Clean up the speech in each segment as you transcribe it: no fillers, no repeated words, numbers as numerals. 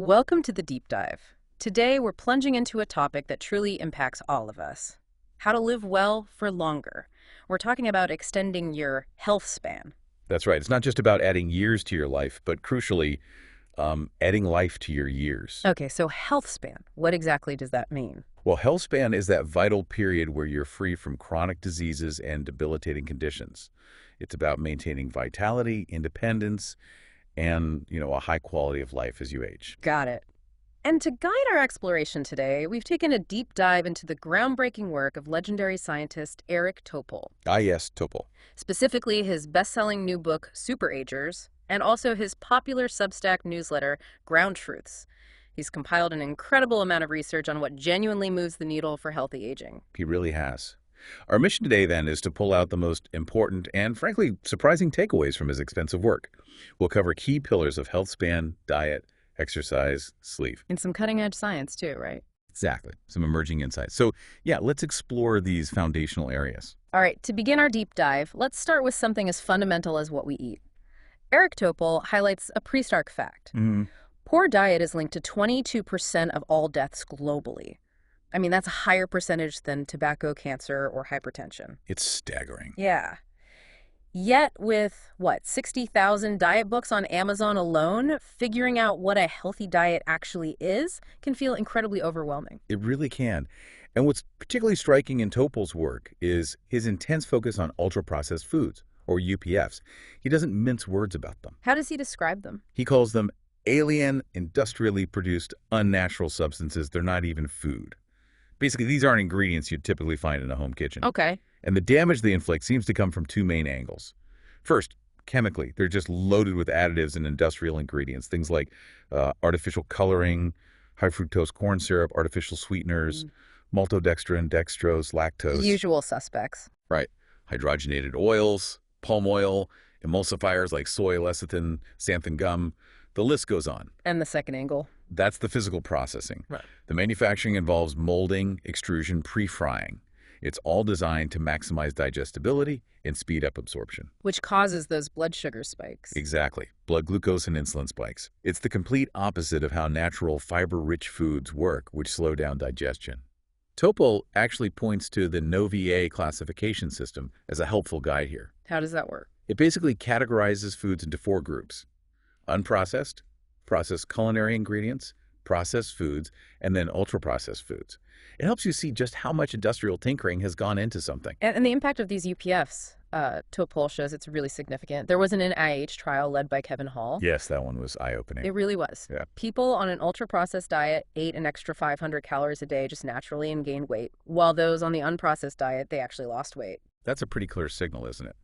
Welcome to the deep dive. Today, we're plunging into a topic that truly impacts all of us: how to live well for longer. We're talking about extending your health span. That's right. It's not just about adding years to your life, but crucially, adding life to your years. Okay, so health span, what exactly does that mean? Well, health span is that vital period where you're free from chronic diseases and debilitating conditions. It's about maintaining vitality, independence, and, a high quality of life as you age. Got it. And to guide our exploration today, we've taken a deep dive into the groundbreaking work of legendary scientist Eric Topol, Ah, yes, Topol. specifically his best-selling new book, Super Agers, and also his popular Substack newsletter, Ground Truths. He's compiled an incredible amount of research on what genuinely moves the needle for healthy aging. He really has. Our mission today, then, is to pull out the most important and, frankly, surprising takeaways from his extensive work. We'll cover key pillars of health span, diet, exercise, sleep. And some cutting-edge science, too, right? Exactly. Some emerging insights. So, yeah, let's explore these foundational areas. All right, to begin our deep dive, let's start with something as fundamental as what we eat. Eric Topol highlights a pretty stark fact. Poor diet is linked to 22% of all deaths globally. I mean, that's a higher percentage than tobacco, cancer, or hypertension. It's staggering. Yeah. Yet with, 60,000 diet books on Amazon alone, figuring out what a healthy diet actually is can feel incredibly overwhelming. It really can. And what's particularly striking in Topol's work is his intense focus on ultra-processed foods, or UPFs. He doesn't mince words about them. How does he describe them? He calls them alien, industrially produced, unnatural substances. They're not even food. Basically, these aren't ingredients you'd typically find in a home kitchen. Okay. And the damage they inflict seems to come from two main angles. First, chemically, they're just loaded with additives and industrial ingredients, things like artificial coloring, high fructose corn syrup, artificial sweeteners, maltodextrin, dextrose, lactose. Usual suspects. Right. Hydrogenated oils, palm oil, emulsifiers like soy lecithin, xanthan gum. The list goes on. And the second angle. That's the physical processing. Right. The manufacturing involves molding, extrusion, pre-frying. It's all designed to maximize digestibility and speed up absorption. Which causes those blood sugar spikes. Exactly. Blood glucose and insulin spikes. It's the complete opposite of how natural fiber-rich foods work, which slow down digestion. Topol actually points to the NOVA classification system as a helpful guide here. How does that work? It basically categorizes foods into four groups: unprocessed, processed culinary ingredients, processed foods, and then ultra-processed foods. It helps you see just how much industrial tinkering has gone into something. And the impact of these UPFs, Topol shows it's really significant. There was an NIH trial led by Kevin Hall. Yes, that one was eye-opening. It really was. Yeah. People on an ultra-processed diet ate an extra 500 calories a day just naturally and gained weight, while those on the unprocessed diet, they actually lost weight. That's a pretty clear signal, isn't it?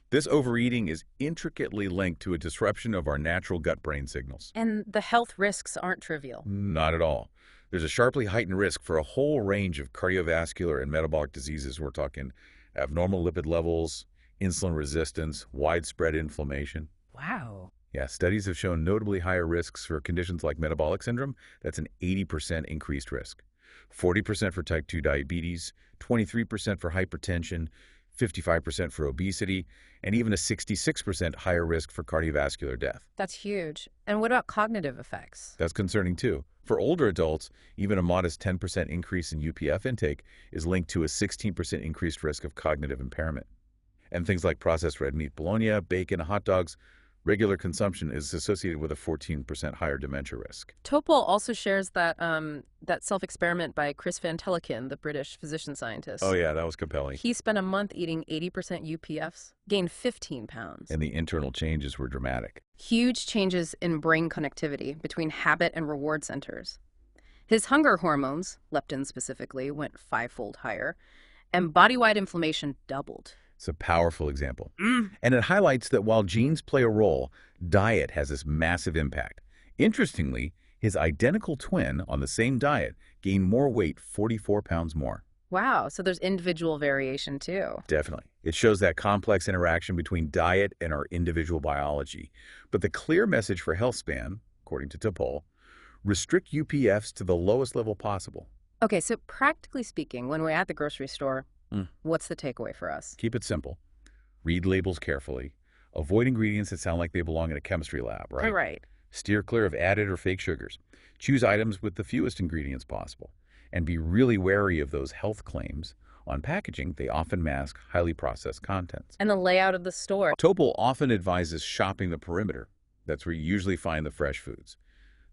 This overeating is intricately linked to a disruption of our natural gut-brain signals. And the health risks aren't trivial. Not at all. There's a sharply heightened risk for a whole range of cardiovascular and metabolic diseases. We're talking abnormal lipid levels, insulin resistance, widespread inflammation. Wow. Yeah, studies have shown notably higher risks for conditions like metabolic syndrome. That's an 80% increased risk. 40% for type 2 diabetes, 23% for hypertension, 55% for obesity, and even a 66% higher risk for cardiovascular death. That's huge. And what about cognitive effects? That's concerning too. For older adults, even a modest 10% increase in UPF intake is linked to a 16% increased risk of cognitive impairment. And things like processed red meat, bologna, bacon, hot dogs, regular consumption is associated with a 14% higher dementia risk. Topol also shares that self-experiment by Chris Van Teleken, the British physician scientist. Oh yeah, that was compelling. He spent a month eating 80% UPFs, gained 15 pounds. And the internal changes were dramatic. Huge changes in brain connectivity between habit and reward centers. His hunger hormones, leptin specifically, went 5-fold higher, and body-wide inflammation doubled. It's a powerful example. And it highlights that while genes play a role, diet has this massive impact. Interestingly, his identical twin on the same diet gained more weight, 44 pounds more. Wow, so there's individual variation too. Definitely. It shows that complex interaction between diet and our individual biology. But the clear message for health span, according to Topol, restrict UPFs to the lowest level possible. Okay, so practically speaking, when we're at the grocery store, what's the takeaway for us? Keep it simple. Read labels carefully. Avoid ingredients that sound like they belong in a chemistry lab, right? Right. Steer clear of added or fake sugars. Choose items with the fewest ingredients possible. And be really wary of those health claims. On packaging, they often mask highly processed contents. And the layout of the store. Topol often advises shopping the perimeter. That's where you usually find the fresh foods.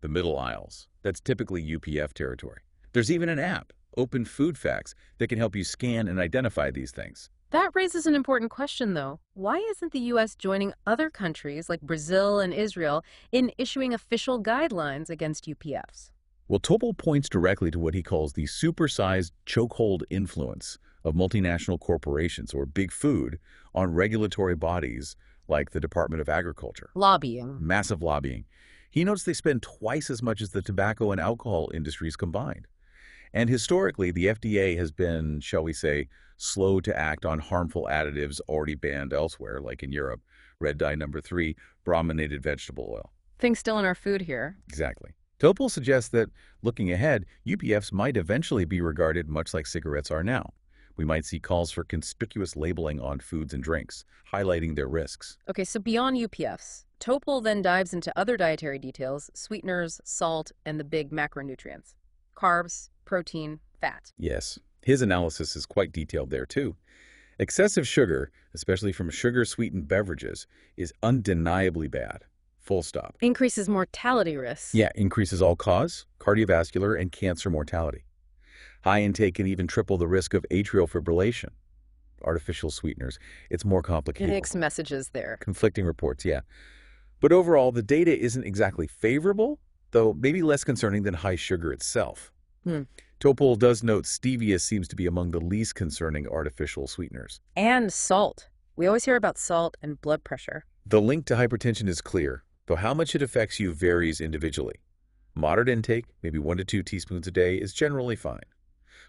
The middle aisles. That's typically UPF territory. There's even an app, Open Food Facts, that can help you scan and identify these things. That raises an important question, though. Why isn't the U.S. joining other countries like Brazil and Israel in issuing official guidelines against UPFs? Well, Topol points directly to what he calls the supersized chokehold influence of multinational corporations or big food on regulatory bodies like the Department of Agriculture. Lobbying. Massive lobbying. He notes they spend twice as much as the tobacco and alcohol industries combined. And historically, the FDA has been, shall we say, slow to act on harmful additives already banned elsewhere, like in Europe. Red dye number 3, brominated vegetable oil. Things still in our food here. Exactly. Topol suggests that, looking ahead, UPFs might eventually be regarded much like cigarettes are now. We might see calls for conspicuous labeling on foods and drinks, highlighting their risks. Okay, so beyond UPFs, Topol then dives into other dietary details, sweeteners, salt, and the big macronutrients. Carbs, protein, fat. Yes, his analysis is quite detailed there too. Excessive sugar, especially from sugar-sweetened beverages, is undeniably bad. Full stop. Increases mortality risks. Yeah, increases all-cause, cardiovascular, and cancer mortality. High intake can even triple the risk of atrial fibrillation. Artificial sweeteners, it's more complicated. Mixed messages there. Conflicting reports, yeah. But overall, the data isn't exactly favorable, though maybe less concerning than high sugar itself. Topol does note stevia seems to be among the least concerning artificial sweeteners. And salt. We always hear about salt and blood pressure. The link to hypertension is clear, though how much it affects you varies individually. Moderate intake, maybe 1 to 2 teaspoons a day, is generally fine.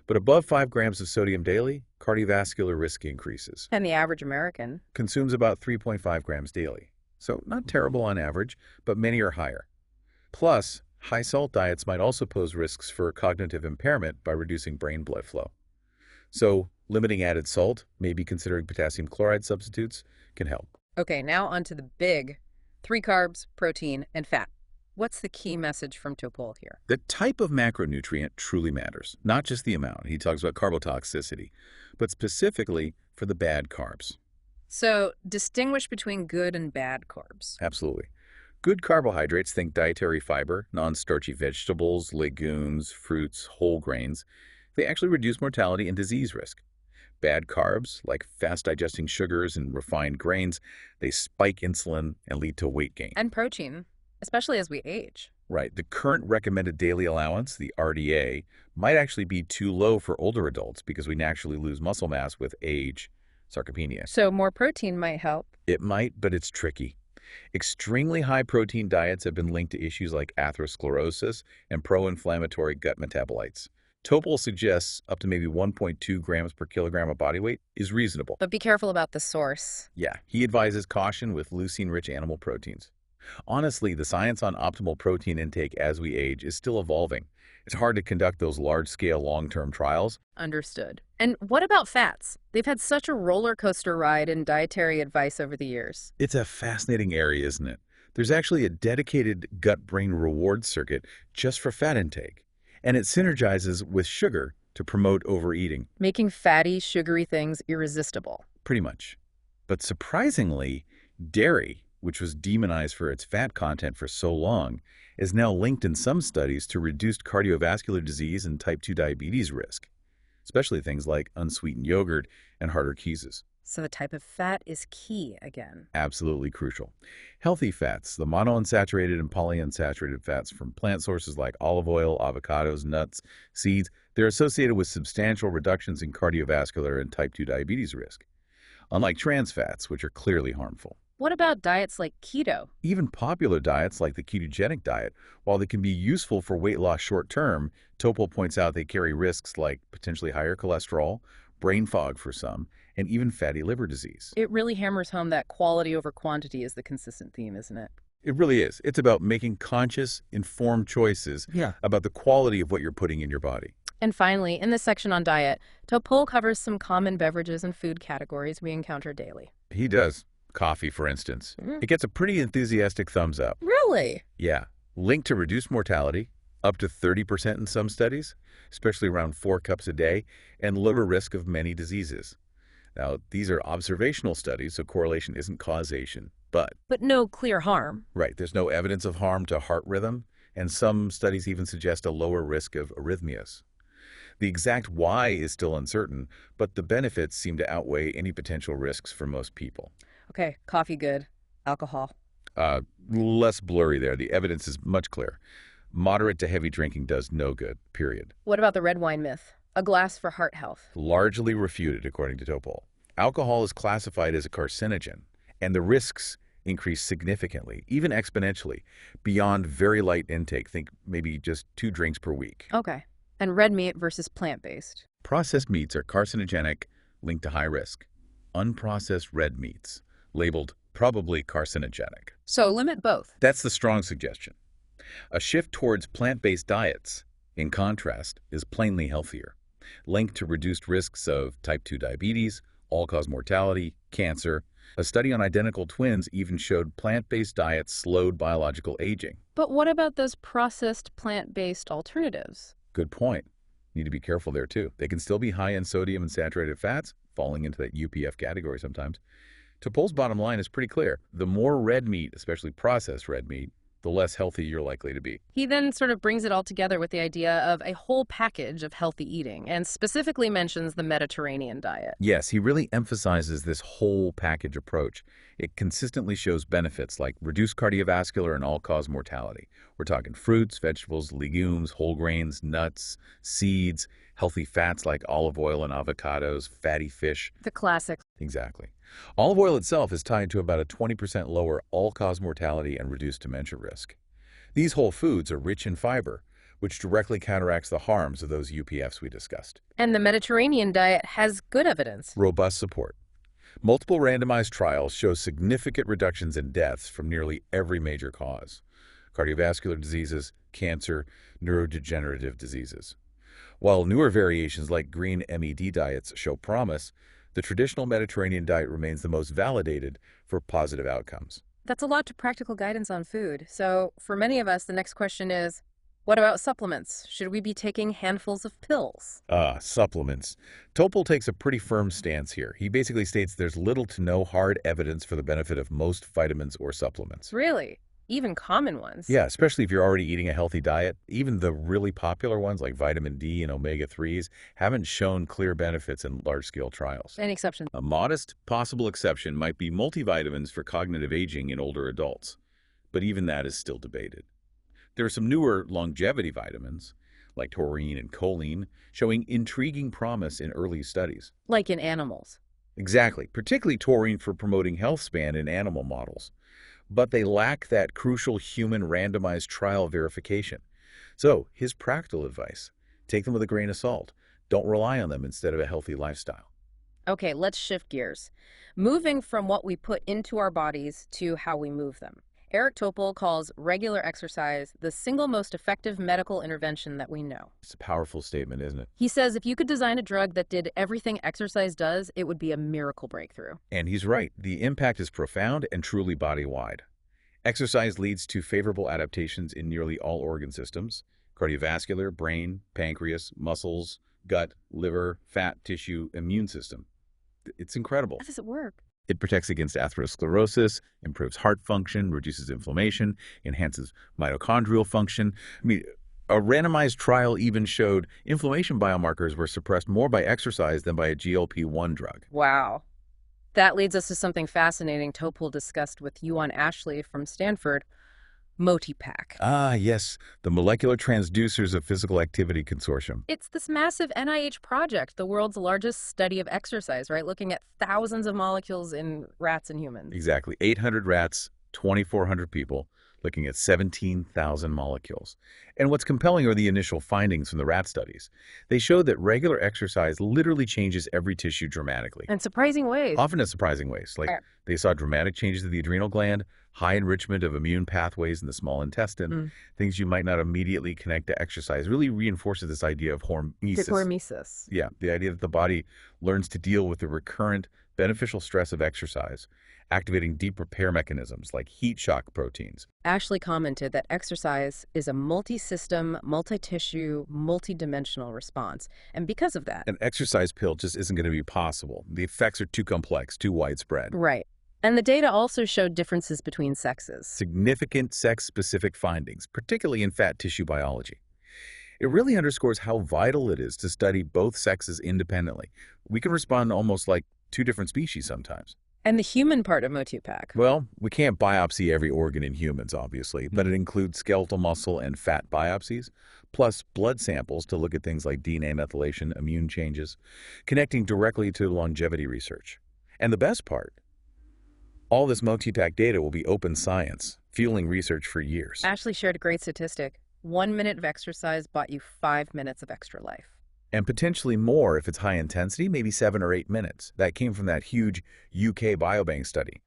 But above 5 grams of sodium daily, cardiovascular risk increases. And the average American consumes about 3.5 grams daily. So not terrible on average, but many are higher. Plus, high salt diets might also pose risks for cognitive impairment by reducing brain blood flow. So limiting added salt, maybe considering potassium chloride substitutes, can help. Okay, now onto the big 3 carbs, protein, and fat. What's the key message from Topol here? The type of macronutrient truly matters, not just the amount. He talks about carbotoxicity, but specifically for the bad carbs. So distinguish between good and bad carbs. Absolutely. Good carbohydrates, think dietary fiber, non-starchy vegetables, legumes, fruits, whole grains. They actually reduce mortality and disease risk. Bad carbs, like fast-digesting sugars and refined grains, they spike insulin and lead to weight gain. And protein, especially as we age. Right. The current recommended daily allowance, the RDA, might actually be too low for older adults because we naturally lose muscle mass with age, sarcopenia. So more protein might help. It might, but it's tricky. Extremely high protein diets have been linked to issues like atherosclerosis and pro-inflammatory gut metabolites. Topol suggests up to maybe 1.2 grams per kilogram of body weight is reasonable. But be careful about the source. Yeah, he advises caution with leucine-rich animal proteins. Honestly, the science on optimal protein intake as we age is still evolving. It's hard to conduct those large-scale long-term trials. Understood. And what about fats? They've had such a roller coaster ride in dietary advice over the years. It's a fascinating area, isn't it? There's actually a dedicated gut-brain reward circuit just for fat intake, and it synergizes with sugar to promote overeating. Making fatty, sugary things irresistible. Pretty much. But surprisingly, dairy, which was demonized for its fat content for so long, is now linked in some studies to reduced cardiovascular disease and type 2 diabetes risk, especially things like unsweetened yogurt and harder cheeses. So the type of fat is key again. Absolutely crucial. Healthy fats, the monounsaturated and polyunsaturated fats from plant sources like olive oil, avocados, nuts, seeds, they're associated with substantial reductions in cardiovascular and type 2 diabetes risk, unlike trans fats, which are clearly harmful. What about diets like keto? Even popular diets like the ketogenic diet, while they can be useful for weight loss short-term, Topol points out they carry risks like potentially higher cholesterol, brain fog for some, and even fatty liver disease. It really hammers home that quality over quantity is the consistent theme, isn't it? It really is. It's about making conscious, informed choices about the quality of what you're putting in your body. And finally, in this section on diet, Topol covers some common beverages and food categories we encounter daily. He does. Coffee, for instance. Mm, It gets a pretty enthusiastic thumbs up. really? Yeah. Linked to reduced mortality, up to 30% in some studies, especially around 4 cups a day, and lower risk of many diseases. Now, these are observational studies, so correlation isn't causation. But, But no clear harm. right, there's no evidence of harm to heart rhythm, and some studies even suggest a lower risk of arrhythmias. The exact why is still uncertain, but the benefits seem to outweigh any potential risks for most people. Okay, coffee good. Alcohol. Less blurry there. The evidence is much clearer. Moderate to heavy drinking does no good, period. What about the red wine myth? A glass for heart health. Largely refuted, according to Topol. Alcohol is classified as a carcinogen, and the risks increase significantly, even exponentially, beyond very light intake. Think maybe just 2 drinks per week. Okay. And red meat versus plant-based. Processed meats are carcinogenic, linked to high risk. Unprocessed red meats, labeled probably carcinogenic. So limit both. That's the strong suggestion. A shift towards plant-based diets, in contrast, is plainly healthier, linked to reduced risks of type 2 diabetes, all-cause mortality, cancer. A study on identical twins even showed plant-based diets slowed biological aging. But what about those processed plant-based alternatives? Good point. Need to be careful there too. They can still be high in sodium and saturated fats, falling into that UPF category sometimes. Topol's bottom line is pretty clear. The more red meat, especially processed red meat, the less healthy you're likely to be. He then sort of brings it all together with the idea of a whole package of healthy eating and specifically mentions the Mediterranean diet. Yes, he really emphasizes this whole package approach. It consistently shows benefits like reduced cardiovascular and all-cause mortality. We're talking fruits, vegetables, legumes, whole grains, nuts, seeds, healthy fats like olive oil and avocados, fatty fish. The classic. Exactly. Olive oil itself is tied to about a 20% lower all-cause mortality and reduced dementia risk. These whole foods are rich in fiber, which directly counteracts the harms of those UPFs we discussed. And the Mediterranean diet has good evidence. Robust support. Multiple randomized trials show significant reductions in deaths from nearly every major cause: cardiovascular diseases, cancer, neurodegenerative diseases. While newer variations like green MED diets show promise, the traditional Mediterranean diet remains the most validated for positive outcomes. That's a lot to practical guidance on food. So for many of us, the next question is, what about supplements? Should we be taking handfuls of pills? Supplements. Topol takes a pretty firm stance here. He basically states there's little to no hard evidence for the benefit of most vitamins or supplements. Really? Even common ones? Yeah, especially if you're already eating a healthy diet. Even the really popular ones like vitamin D and omega-3s haven't shown clear benefits in large-scale trials. Any exceptions? A modest possible exception might be multivitamins for cognitive aging in older adults, but even that is still debated. There are some newer longevity vitamins, like taurine and choline, showing intriguing promise in early studies. Like in animals. Exactly, particularly taurine for promoting health span in animal models. But they lack that crucial human randomized trial verification. So, his practical advice: take them with a grain of salt. Don't rely on them instead of a healthy lifestyle. Okay, let's shift gears. Moving from what we put into our bodies to how we move them. Eric Topol calls regular exercise the single most effective medical intervention that we know. It's a powerful statement, isn't it? He says if you could design a drug that did everything exercise does, it would be a miracle breakthrough. And he's right. The impact is profound and truly body-wide. Exercise leads to favorable adaptations in nearly all organ systems: cardiovascular, brain, pancreas, muscles, gut, liver, fat, tissue, immune system. It's incredible. How does it work? It protects against atherosclerosis, improves heart function, reduces inflammation, enhances mitochondrial function. A randomized trial even showed inflammation biomarkers were suppressed more by exercise than by a GLP-1 drug. Wow. That leads us to something fascinating Topol discussed with Yuan Ashley from Stanford, MotiPack. Ah, yes, the Molecular Transducers of Physical Activity Consortium. It's this massive NIH project, the world's largest study of exercise, right? Looking at thousands of molecules in rats and humans. Exactly. 800 rats, 2,400 people, looking at 17,000 molecules. And what's compelling are the initial findings from the rat studies. They showed that regular exercise literally changes every tissue dramatically. In surprising ways. Often in surprising ways. Like they saw dramatic changes to the adrenal gland, high enrichment of immune pathways in the small intestine, things you might not immediately connect to exercise. Really reinforces this idea of hormesis. Hormesis. Yeah, the idea that the body learns to deal with the recurrent beneficial stress of exercise, activating deep repair mechanisms like heat shock proteins. Ashley commented that exercise is a multi-system, multi-tissue, multi-dimensional response. And because of that, An exercise pill just isn't going to be possible. The effects are too complex, too widespread. right. And the data also showed differences between sexes. Significant sex-specific findings, particularly in fat tissue biology. It really underscores how vital it is to study both sexes independently. We can respond almost like two different species sometimes. And the human part of Motupac. Well, we can't biopsy every organ in humans, obviously, but it includes skeletal muscle and fat biopsies, plus blood samples to look at things like DNA methylation, immune changes, connecting directly to longevity research. And the best part, all this Motupac data will be open science, fueling research for years. Ashley shared a great statistic. 1 minute of exercise bought you 5 minutes of extra life. And potentially more if it's high intensity, maybe 7 or 8 minutes. That came from that huge UK biobank study.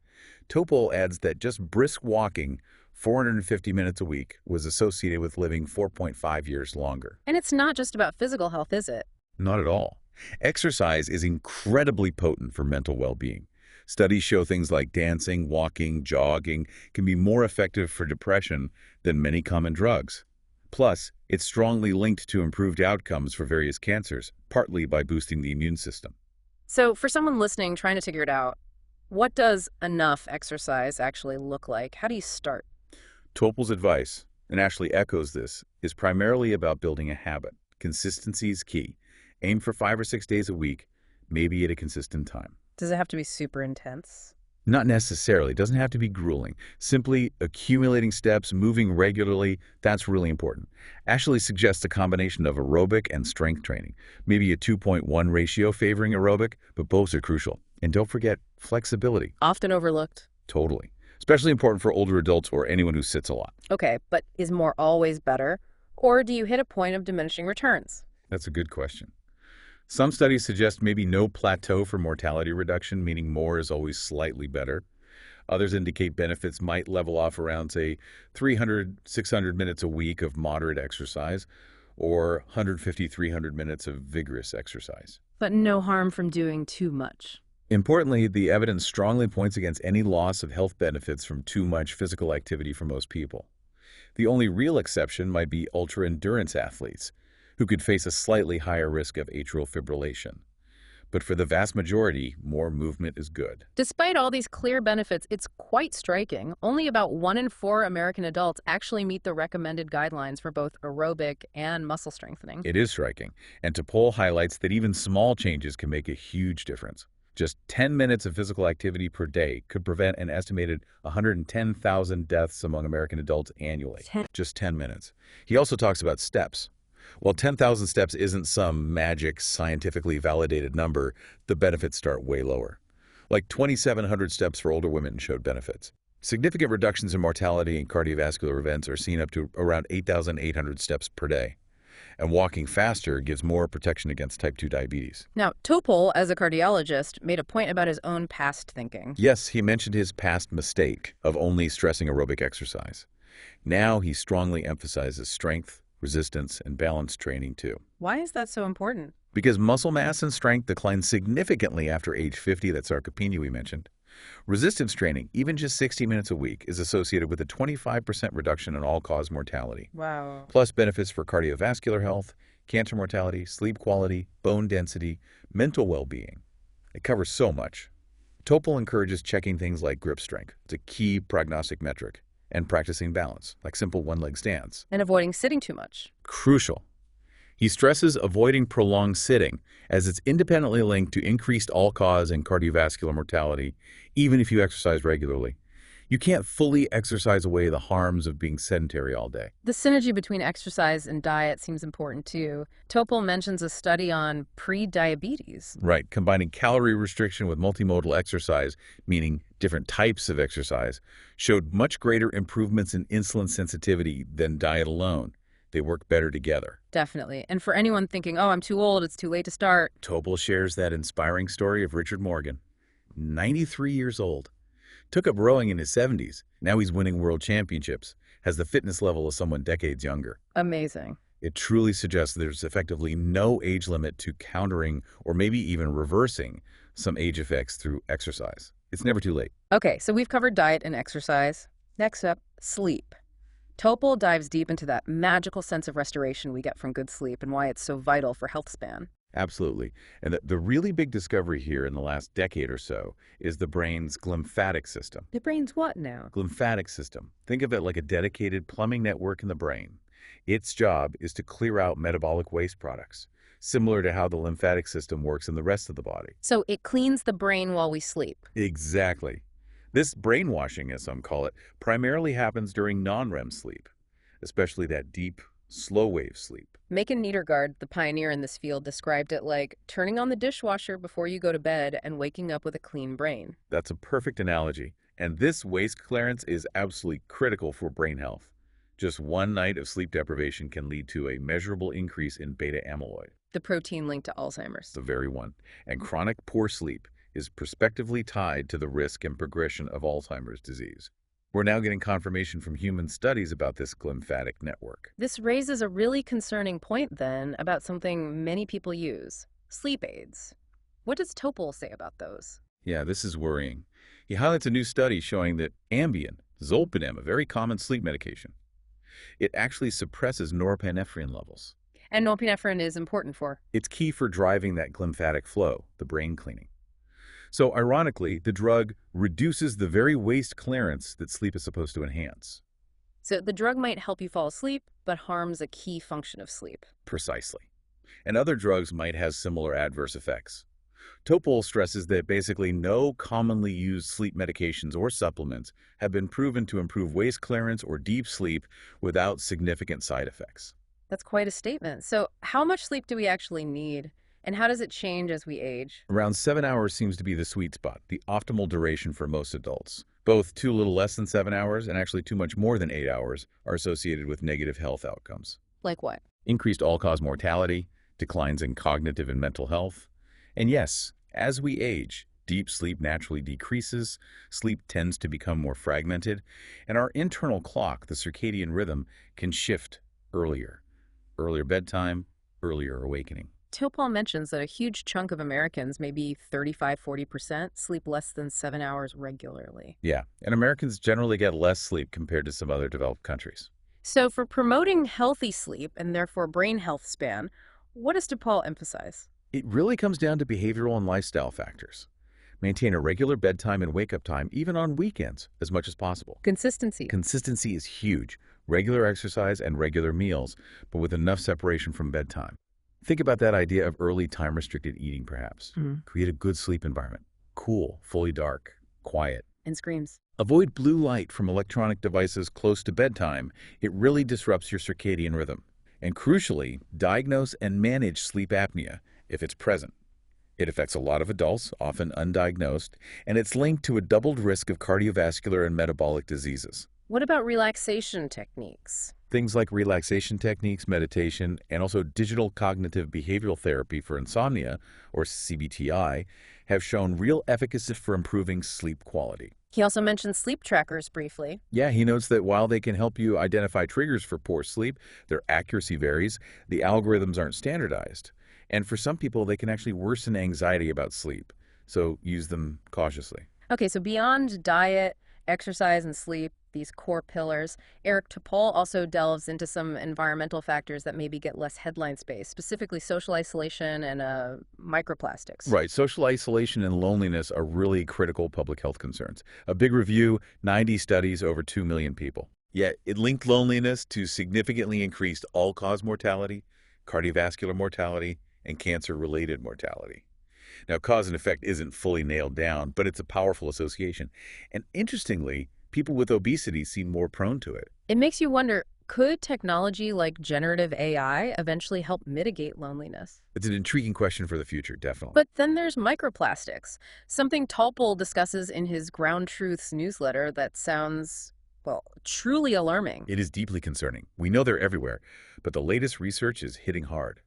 Topol adds that just brisk walking 450 minutes a week was associated with living 4.5 years longer. And it's not just about physical health, is it? Not at all. Exercise is incredibly potent for mental well-being. Studies show things like dancing, walking, jogging can be more effective for depression than many common drugs. Plus, it's strongly linked to improved outcomes for various cancers, partly by boosting the immune system. So for someone listening, trying to figure it out, what does enough exercise actually look like? How do you start? Topol's advice, and Ashley echoes this, is primarily about building a habit. Consistency is key. Aim for 5 or 6 days a week, maybe at a consistent time. Does it have to be super intense? Not necessarily. It doesn't have to be grueling. Simply accumulating steps, moving regularly, that's really important. Ashley suggests a combination of aerobic and strength training, maybe a 2.1 ratio favoring aerobic, but both are crucial. And don't forget flexibility. Often overlooked. Totally. Especially important for older adults or anyone who sits a lot. Okay, but is more always better? Or do you hit a point of diminishing returns? That's a good question. Some studies suggest maybe no plateau for mortality reduction, meaning more is always slightly better. Others indicate benefits might level off around, say, 300, 600 minutes a week of moderate exercise or 150, 300 minutes of vigorous exercise. But no harm from doing too much. Importantly, the evidence strongly points against any loss of health benefits from too much physical activity for most people. The only real exception might be ultra-endurance athletes, who could face a slightly higher risk of atrial fibrillation. But for the vast majority, more movement is good. Despite all these clear benefits, it's quite striking. Only about 1 in 4 American adults actually meet the recommended guidelines for both aerobic and muscle strengthening. It is striking, and Topol highlights that even small changes can make a huge difference. Just 10 minutes of physical activity per day could prevent an estimated 110,000 deaths among American adults annually. Just 10 minutes. He also talks about steps. While 10,000 steps isn't some magic, scientifically validated number, the benefits start way lower. Like 2,700 steps for older women showed benefits. Significant reductions in mortality and cardiovascular events are seen up to around 8,800 steps per day. And walking faster gives more protection against type 2 diabetes. Now, Topol, as a cardiologist, made a point about his own past thinking. Yes, he mentioned his past mistake of only stressing aerobic exercise. Now he strongly emphasizes strength, resistance, and balance training too. Why is that so important? Because muscle mass and strength decline significantly after age 50, that sarcopenia we mentioned. Resistance training, even just 60 minutes a week, is associated with a 25% reduction in all-cause mortality. Wow. Plus benefits for cardiovascular health, cancer mortality, sleep quality, bone density, mental well-being. It covers so much. Topol encourages checking things like grip strength. It's a key prognostic metric. And practicing balance, like simple one-leg stands. And avoiding sitting too much. Crucial. He stresses avoiding prolonged sitting, as it's independently linked to increased all-cause and cardiovascular mortality, even if you exercise regularly. You can't fully exercise away the harms of being sedentary all day. The synergy between exercise and diet seems important too. Topol mentions a study on pre-diabetes. Right, combining calorie restriction with multimodal exercise, meaning different types of exercise, showed much greater improvements in insulin sensitivity than diet alone. They work better together. Definitely. And for anyone thinking, oh, I'm too old, it's too late to start. Topol shares that inspiring story of Richard Morgan, 93 years old. Took up rowing in his 70s. Now he's winning world championships, has the fitness level of someone decades younger. Amazing. It truly suggests there's effectively no age limit to countering or maybe even reversing some age effects through exercise. It's never too late. Okay, so we've covered diet and exercise. Next up, sleep. Topol dives deep into that magical sense of restoration we get from good sleep and why it's so vital for health span. Absolutely. And the really big discovery here in the last decade or so is the brain's glymphatic system. The brain's what now? Glymphatic system. Think of it like a dedicated plumbing network in the brain. Its job is to clear out metabolic waste products, similar to how the lymphatic system works in the rest of the body. So it cleans the brain while we sleep. Exactly. This brainwashing, as some call it, primarily happens during non-REM sleep, especially that deep, slow-wave sleep. Macon Niedergard, the pioneer in this field, described it like turning on the dishwasher before you go to bed and waking up with a clean brain. That's a perfect analogy. And this waste clearance is absolutely critical for brain health. Just one night of sleep deprivation can lead to a measurable increase in beta amyloid, The protein linked to Alzheimer's. the very one. And chronic poor sleep is prospectively tied to the risk and progression of Alzheimer's disease. We're now getting confirmation from human studies about this glymphatic network. This raises a really concerning point, then, about something many people use, sleep aids. What does Topol say about those? Yeah, this is worrying. He highlights a new study showing that Ambien, zolpidem, a very common sleep medication, it actually suppresses norepinephrine levels. And norepinephrine is important for. It's key for driving that glymphatic flow, the brain cleaning. So ironically, the drug reduces the very waste clearance that sleep is supposed to enhance. So the drug might help you fall asleep, but harms a key function of sleep. Precisely. And other drugs might have similar adverse effects. Topol stresses that basically no commonly used sleep medications or supplements have been proven to improve waste clearance or deep sleep without significant side effects. That's quite a statement. So how much sleep do we actually need? And how does it change as we age? Around 7 hours seems to be the sweet spot, the optimal duration for most adults. Both too little less than 7 hours and actually too much more than 8 hours are associated with negative health outcomes. Like what? Increased all-cause mortality, declines in cognitive and mental health. And yes, as we age, deep sleep naturally decreases, sleep tends to become more fragmented, and our internal clock, the circadian rhythm, can shift earlier. Earlier bedtime, earlier awakening. Topol mentions that a huge chunk of Americans, maybe 35–40%, sleep less than 7 hours regularly. Yeah, and Americans generally get less sleep compared to some other developed countries. So for promoting healthy sleep and therefore brain health span, what does Topol emphasize? It really comes down to behavioral and lifestyle factors. Maintain a regular bedtime and wake-up time, even on weekends, as much as possible. Consistency. Consistency is huge. Regular exercise and regular meals, but with enough separation from bedtime. Think about that idea of early time-restricted eating, perhaps. Create a good sleep environment. Cool, fully dark, quiet. And screams. Avoid blue light from electronic devices close to bedtime. It really disrupts your circadian rhythm. And crucially, diagnose and manage sleep apnea if it's present. It affects a lot of adults, often undiagnosed, and it's linked to a doubled risk of cardiovascular and metabolic diseases. What about relaxation techniques? Things like relaxation techniques, meditation, and also digital cognitive behavioral therapy for insomnia, or CBTI, have shown real efficacy for improving sleep quality. He also mentioned sleep trackers briefly. Yeah, he notes that while they can help you identify triggers for poor sleep, their accuracy varies, the algorithms aren't standardized. And for some people, they can actually worsen anxiety about sleep, so use them cautiously. Okay, so beyond diet, exercise, and sleep, these core pillars, Eric Topol also delves into some environmental factors that maybe get less headline space, specifically social isolation and microplastics. Right. Social isolation and loneliness are really critical public health concerns. A big review, 90 studies, over 2 million people. Yet it linked loneliness to significantly increased all-cause mortality, cardiovascular mortality, and cancer-related mortality. Now, cause and effect isn't fully nailed down, but it's a powerful association. And interestingly, people with obesity seem more prone to it. It makes you wonder, could technology like generative AI eventually help mitigate loneliness? It's an intriguing question for the future, definitely. But then there's microplastics, something Topol discusses in his Ground Truths newsletter that sounds, well, truly alarming. It is deeply concerning. We know they're everywhere, but the latest research is hitting hard.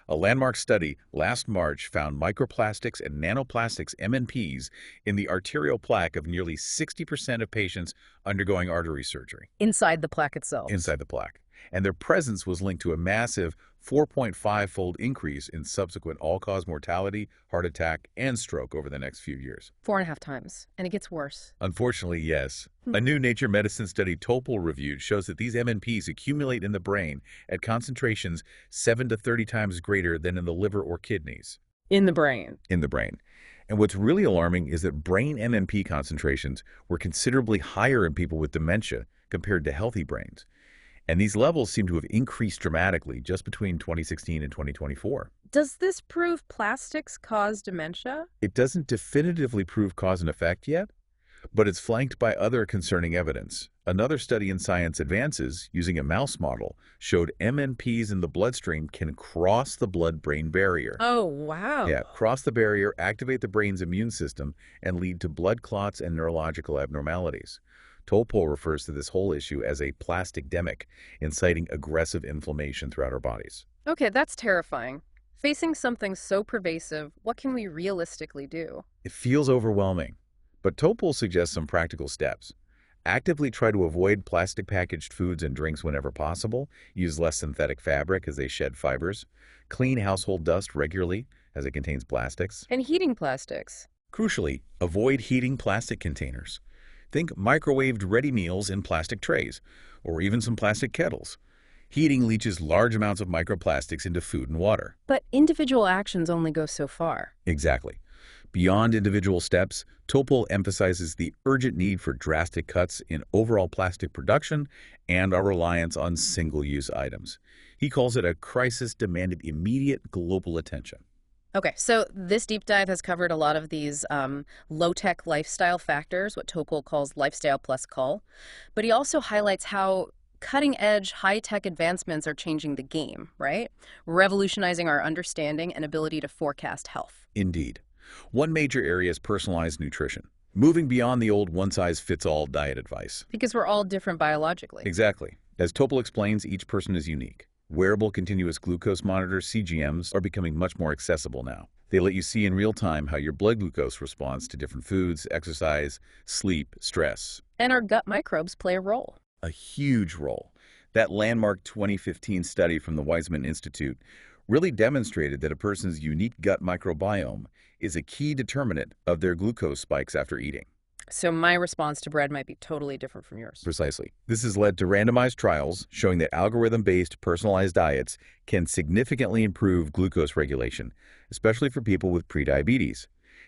A landmark study last March found microplastics and nanoplastics, MNPs, in the arterial plaque of nearly 60% of patients undergoing artery surgery. Inside the plaque itself. Inside the plaque. and their presence was linked to a massive 4.5-fold increase in subsequent all-cause mortality, heart attack, and stroke over the next few years. 4.5 times. And it gets worse. Unfortunately, yes. A new Nature Medicine study Topol reviewed shows that these MNPs accumulate in the brain at concentrations 7 to 30 times greater than in the liver or kidneys. In the brain. In the brain. And what's really alarming is that brain MMP concentrations were considerably higher in people with dementia compared to healthy brains. And these levels seem to have increased dramatically just between 2016 and 2024. Does this prove plastics cause dementia? It doesn't definitively prove cause and effect yet, but it's flanked by other concerning evidence. Another study in Science Advances, using a mouse model, showed MNPs in the bloodstream can cross the blood-brain barrier. Oh, wow. Yeah, cross the barrier, activate the brain's immune system, and lead to blood clots and neurological abnormalities. Topol refers to this whole issue as a plasticdemic, inciting aggressive inflammation throughout our bodies. Okay, that's terrifying. Facing something so pervasive, what can we realistically do? It feels overwhelming, but Topol suggests some practical steps. Actively try to avoid plastic packaged foods and drinks whenever possible. Use less synthetic fabric as they shed fibers. Clean household dust regularly as it contains plastics. And heating plastics. Crucially, avoid heating plastic containers. Think microwaved ready meals in plastic trays, or even some plastic kettles. Heating leaches large amounts of microplastics into food and water. But individual actions only go so far. Exactly. Beyond individual steps, Topol emphasizes the urgent need for drastic cuts in overall plastic production and our reliance on single-use items. He calls it a crisis demanded immediate global attention. Okay, so this deep dive has covered a lot of these low-tech lifestyle factors, what Topol calls lifestyle plus cull. But he also highlights how cutting-edge, high-tech advancements are changing the game, right? Revolutionizing our understanding and ability to forecast health. Indeed. One major area is personalized nutrition, moving beyond the old one-size-fits-all diet advice. Because we're all different biologically. Exactly. As Topol explains, each person is unique. Wearable continuous glucose monitors, CGMs, are becoming much more accessible now. They let you see in real time how your blood glucose responds to different foods, exercise, sleep, stress. And our gut microbes play a role. A huge role. That landmark 2015 study from the Weizmann Institute really demonstrated that a person's unique gut microbiome is a key determinant of their glucose spikes after eating. So my response to bread might be totally different from yours. Precisely. This has led to randomized trials showing that algorithm-based personalized diets can significantly improve glucose regulation, especially for people with prediabetes.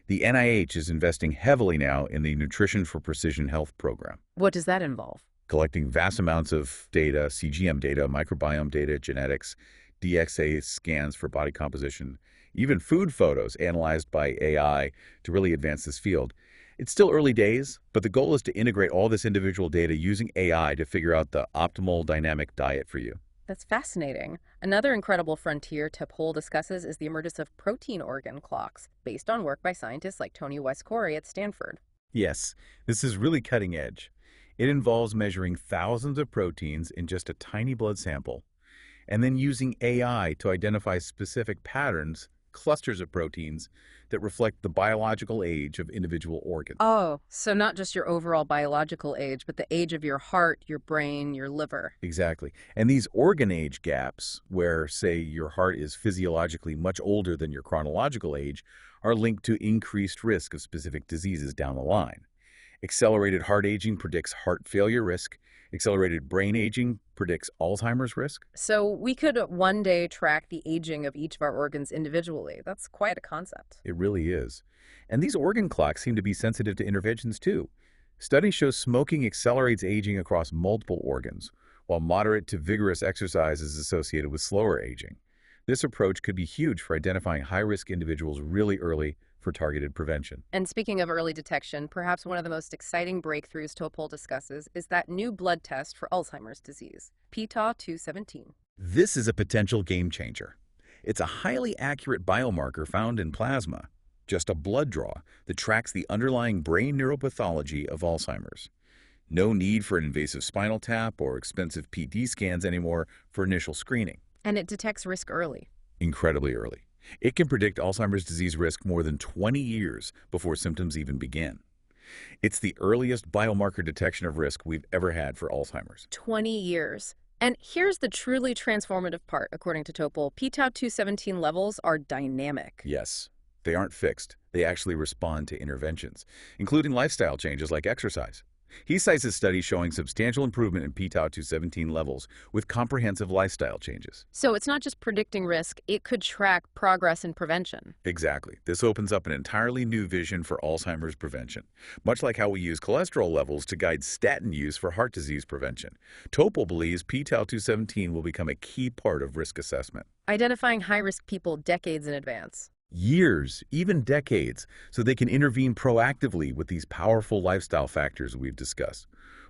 The NIH is investing heavily now in the Nutrition for Precision Health program. What does that involve? Collecting vast amounts of data, CGM data, microbiome data, genetics, DXA scans for body composition, even food photos analyzed by AI to really advance this field. It's still early days, but the goal is to integrate all this individual data using AI to figure out the optimal dynamic diet for you. That's fascinating. Another incredible frontier Topol discusses is the emergence of protein organ clocks, based on work by scientists like Tony West-Corey at Stanford. Yes, this is really cutting edge. It involves measuring thousands of proteins in just a tiny blood sample, and then using AI to identify specific patterns, clusters of proteins, that reflect the biological age of individual organs. Oh, so not just your overall biological age, but the age of your heart, your brain, your liver. Exactly. And these organ age gaps, where, say, your heart is physiologically much older than your chronological age, are linked to increased risk of specific diseases down the line. Accelerated heart aging predicts heart failure risk. Accelerated brain aging predicts Alzheimer's risk. So we could one day track the aging of each of our organs individually. That's quite a concept. It really is. And these organ clocks seem to be sensitive to interventions too. Studies show smoking accelerates aging across multiple organs, while moderate to vigorous exercise is associated with slower aging. This approach could be huge for identifying high-risk individuals really early for targeted prevention. And speaking of early detection, perhaps one of the most exciting breakthroughs Topol discusses is that new blood test for Alzheimer's disease, pTau-217. This is a potential game changer. It's a highly accurate biomarker found in plasma, just a blood draw that tracks the underlying brain neuropathology of Alzheimer's. No need for an invasive spinal tap or expensive PT scans anymore for initial screening. And it detects risk early. Incredibly early. It can predict Alzheimer's disease risk more than 20 years before symptoms even begin. It's the earliest biomarker detection of risk we've ever had for Alzheimer's. 20 years. And here's the truly transformative part, according to Topol. p-tau217 levels are dynamic. Yes, they aren't fixed. They actually respond to interventions, including lifestyle changes like exercise. He cites his study showing substantial improvement in p-tau217 levels with comprehensive lifestyle changes. So it's not just predicting risk, it could track progress in prevention. Exactly. This opens up an entirely new vision for Alzheimer's prevention, much like how we use cholesterol levels to guide statin use for heart disease prevention. Topol believes p-tau217 will become a key part of risk assessment. Identifying high-risk people decades in advance. Years, even decades, so they can intervene proactively with these powerful lifestyle factors we've discussed,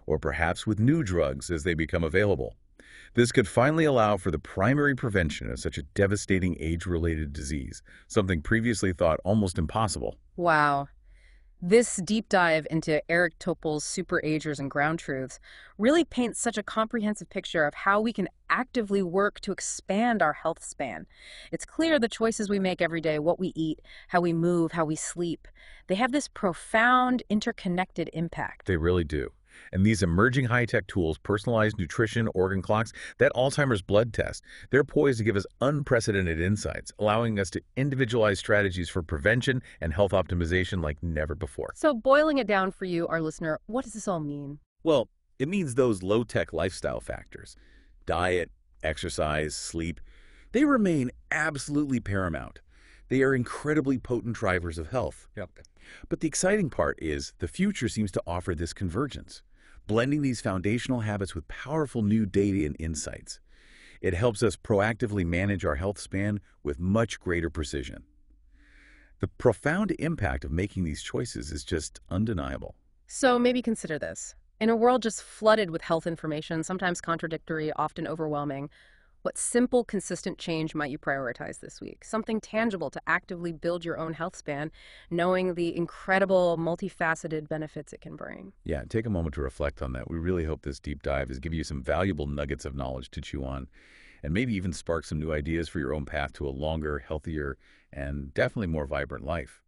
or perhaps with new drugs as they become available. This could finally allow for the primary prevention of such a devastating age-related disease, something previously thought almost impossible. Wow. This deep dive into Eric Topol's Super Agers and Ground Truths really paints such a comprehensive picture of how we can actively work to expand our health span. It's clear the choices we make every day, what we eat, how we move, how we sleep, they have this profound interconnected impact. They really do. And these emerging high-tech tools, personalized nutrition, organ clocks, that Alzheimer's blood test, they're poised to give us unprecedented insights, allowing us to individualize strategies for prevention and health optimization like never before. So boiling it down for you, our listener, what does this all mean? Well, it means those low-tech lifestyle factors, diet, exercise, sleep, they remain absolutely paramount. They are incredibly potent drivers of health. Yep. But the exciting part is the future seems to offer this convergence, blending these foundational habits with powerful new data and insights. It helps us proactively manage our health span with much greater precision. The profound impact of making these choices is just undeniable. So maybe consider this. In a world just flooded with health information, sometimes contradictory, often overwhelming, what simple, consistent change might you prioritize this week? Something tangible to actively build your own health span, knowing the incredible, multifaceted benefits it can bring. Yeah, take a moment to reflect on that. We really hope this deep dive has given you some valuable nuggets of knowledge to chew on, and maybe even spark some new ideas for your own path to a longer, healthier, and definitely more vibrant life.